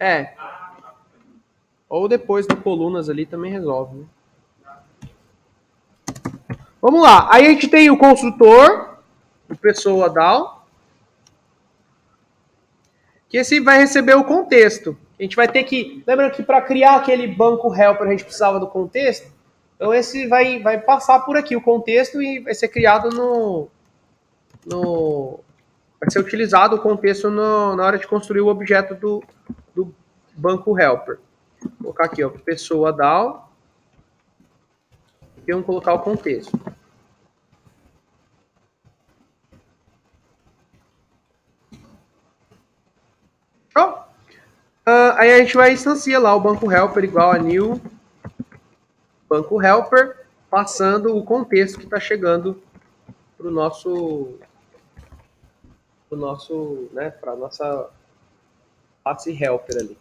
É. Ou depois do colunas ali também resolve, né? Vamos lá. Aí a gente tem o construtor, o pessoa DAO, que esse vai receber o contexto. A gente vai ter que... Lembra que para criar aquele banco helper a gente precisava do contexto? Então esse vai passar por aqui o contexto e vai ser criado vai ser utilizado o contexto na hora de construir o objeto do banco helper. Vou colocar aqui, ó, pessoa DAO. E vamos colocar o contexto. Show? Aí a gente vai instanciar lá o banco helper igual a new banco helper, passando o contexto que está chegando para o nosso, né, para nossa classe helper ali.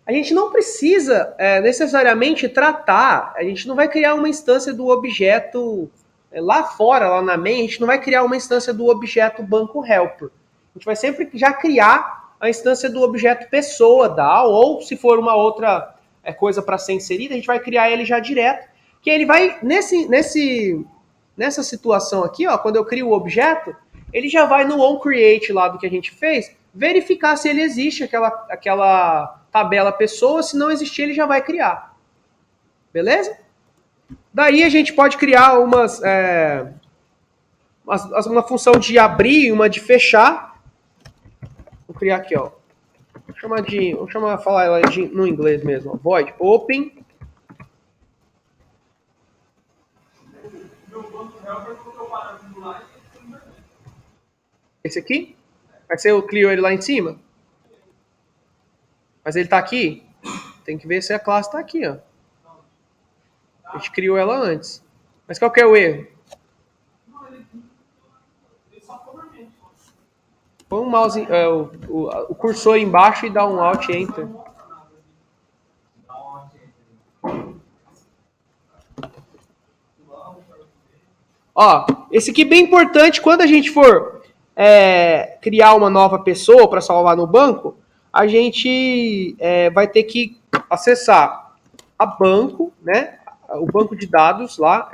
A gente não precisa necessariamente tratar, a gente não vai criar uma instância do objeto lá fora, lá na main, a gente não vai criar uma instância do objeto banco helper. A gente vai sempre já criar a instância do objeto pessoa DAO, ou se for uma outra coisa para ser inserida, a gente vai criar ele já direto, que ele vai, nessa situação aqui, ó, quando eu crio o objeto, ele já vai no onCreate lá do que a gente fez, verificar se ele existe, aquela tabela pessoa, se não existir, ele já vai criar. Beleza? Daí a gente pode criar uma função de abrir e uma de fechar. Vou criar aqui, ó. Falar ela no inglês mesmo. Ó. Void open. Esse aqui? Vai ser eu clio ele lá em cima? Mas ele tá aqui? Tem que ver se a classe tá aqui, ó. A gente criou ela antes. Mas qual que é o erro? Põe o mouse, o cursor embaixo e dá um Alt Enter. Ó, esse aqui é bem importante quando a gente for criar uma nova pessoa para salvar no banco, a gente vai ter que acessar a banco, né? O banco de dados lá,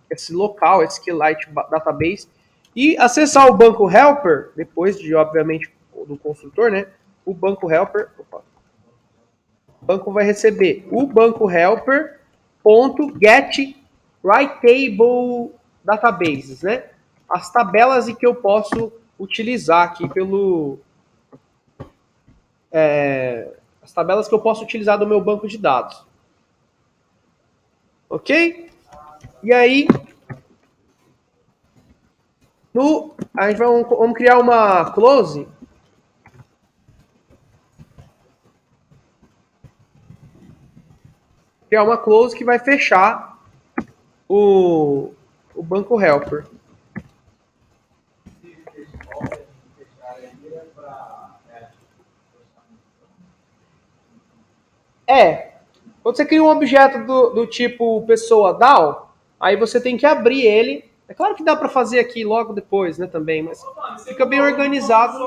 esse local, esse SQLite Database, e acessar o banco helper, depois de, obviamente, do construtor, né? O banco helper. Opa, o banco vai receber o banco helper.get writable databases, né? As tabelas em que eu posso utilizar aqui as tabelas que eu posso utilizar do meu banco de dados. Ok? E aí, a gente vamos criar uma close. Criar uma close que vai fechar o banco helper. Quando você cria um objeto do tipo pessoa DAO, aí você tem que abrir ele. É claro que dá para fazer aqui logo depois, né, também, mas fica bem organizado.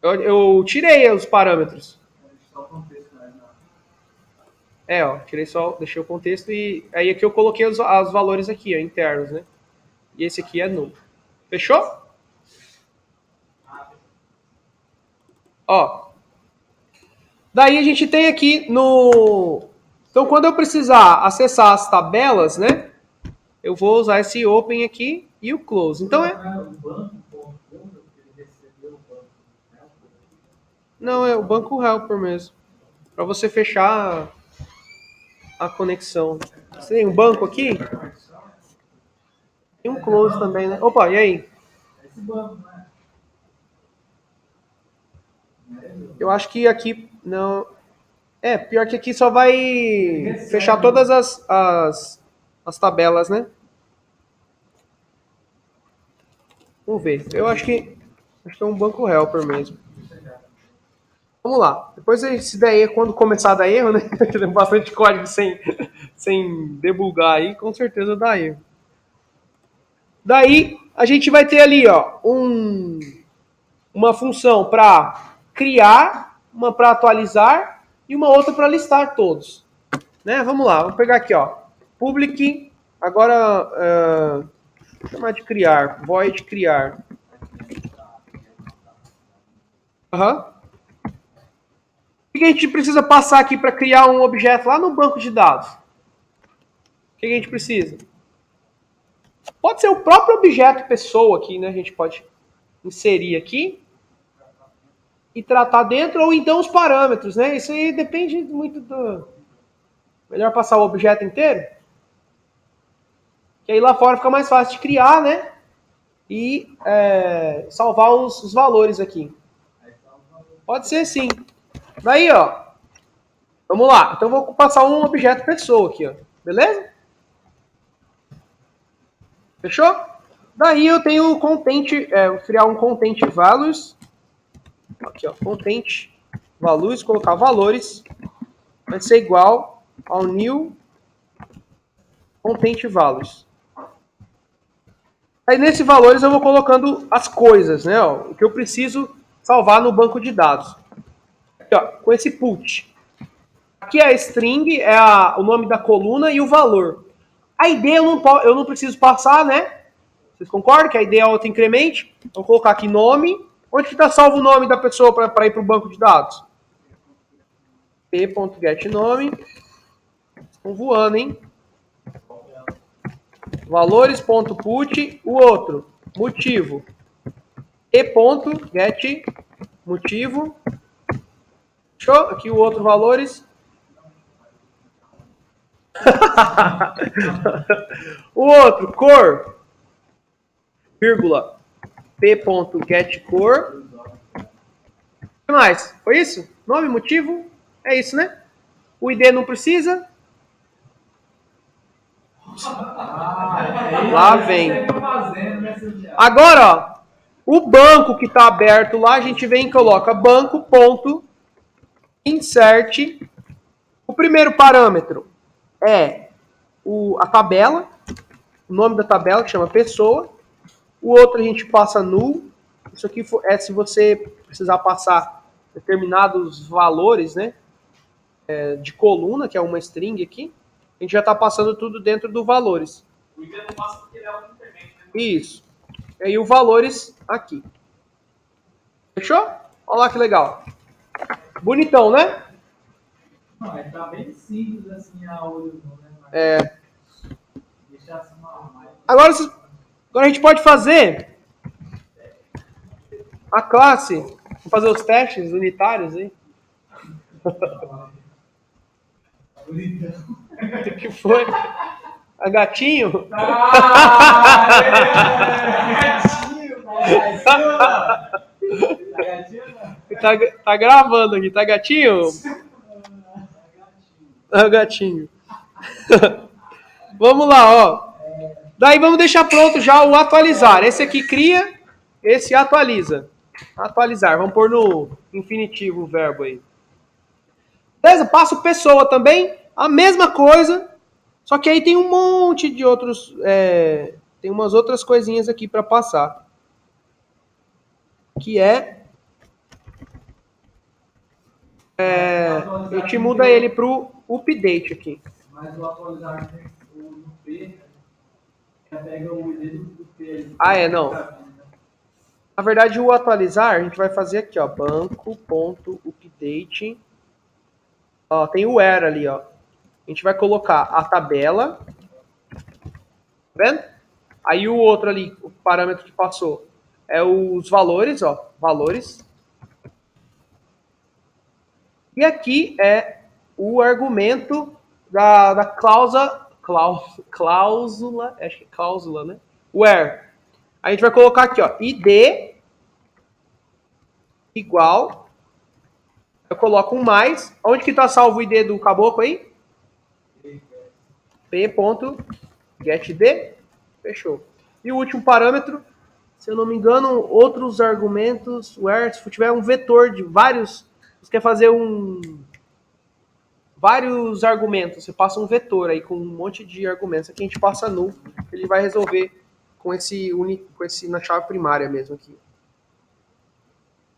Eu tirei os parâmetros. Tirei só, deixei o contexto e aí aqui eu coloquei os valores aqui, ó, internos, né? E esse aqui é null. Fechou? Ó. Daí a gente tem aqui Então, quando eu precisar acessar as tabelas, né? Eu vou usar esse open aqui e o close. Então Não, é o banco helper mesmo. Para você fechar a conexão. Você tem um banco aqui? Tem um close também, né? Opa, e aí? Eu acho que aqui não. Pior que aqui só vai fechar todas as tabelas, né? Vamos ver. Eu acho que é um banco helper mesmo. Vamos lá. Depois, se der erro, quando começar a dar erro, né? Tem bastante código sem debugar aí, com certeza dá erro. Daí, a gente vai ter ali, ó, uma função para criar, uma para atualizar e uma outra para listar todos. Né? Vamos lá, vamos pegar aqui, ó. Public, agora, vou chamar de criar, void criar. Uhum. O que a gente precisa passar aqui para criar um objeto lá no banco de dados? O que a gente precisa? Pode ser o próprio objeto pessoa aqui, né? A gente pode inserir aqui e tratar dentro, ou então os parâmetros, né? Isso aí depende muito do... Melhor passar o objeto inteiro, que aí lá fora fica mais fácil de criar, né? E salvar os valores aqui. Pode ser sim. Daí, ó. Vamos lá. Então, eu vou passar um objeto pessoa aqui, ó. Beleza? Fechou? Daí eu tenho o content, vou criar um content values. Aqui, ó. Content values, colocar valores. Vai ser igual ao new content values. Aí, nesses valores, eu vou colocando as coisas, né? Ó, o que eu preciso salvar no banco de dados. Aqui, ó, com esse put. Aqui é a string, é o nome da coluna e o valor. A ID eu não preciso passar, né? Vocês concordam que a ID é auto-incremente? Vou colocar aqui nome. Onde que está salvo o nome da pessoa para ir para o banco de dados? p.getNome. Estão voando, hein? Valores.put. O outro, motivo. e.getMotivo. Fechou? Aqui o outro, valores. O outro, cor. Vírgula. p.getCor. O que mais? Foi isso? Nome, motivo? É isso, né? O ID não precisa. Lá vem. Agora, ó, o banco que está aberto lá, a gente vem e coloca banco.insert. O primeiro parâmetro é a tabela, o nome da tabela, que chama pessoa. O outro a gente passa null. Isso aqui é se você precisar passar determinados valores, né, de coluna, que é uma string aqui. A gente já está passando tudo dentro do valores. O ID não passa porque ele é auto-incremento, né? Isso. E aí o valores aqui. Fechou? Olha lá que legal. Bonitão, né? Não, tá bem simples assim a olho, né? Agora a gente pode fazer a classe. Vamos fazer os testes unitários aí. O que foi? A gatinho? Tá gravando aqui, tá gatinho? Ah, gatinho. Vamos lá, ó. Daí vamos deixar pronto já o atualizar. Esse aqui cria, esse atualiza. Atualizar, vamos pôr no infinitivo o verbo aí. Beleza? Passo pessoa também, a mesma coisa, só que aí tem um monte de outros, tem umas outras coisinhas aqui para passar. Que eu te muda ele pro update aqui. Mas o atualizar tem o P, já pega o ID do P. Não. Na verdade, o atualizar, a gente vai fazer aqui, ó, banco.update. Ó, tem o where ali, ó. A gente vai colocar a tabela. Tá vendo? Aí o outro ali, o parâmetro que passou, é os valores, ó. Valores. E aqui é o argumento da cláusula, acho que é cláusula, né? Where. A gente vai colocar aqui, ó, id igual. Eu coloco um mais. Onde que está salvo o id do caboclo aí? p.getID. Fechou. E o último parâmetro, se eu não me engano, outros argumentos, where, se tiver um vetor de vários, você quer fazer vários argumentos, você passa um vetor aí com um monte de argumentos. Aqui a gente passa null, ele vai resolver com esse na chave primária mesmo aqui.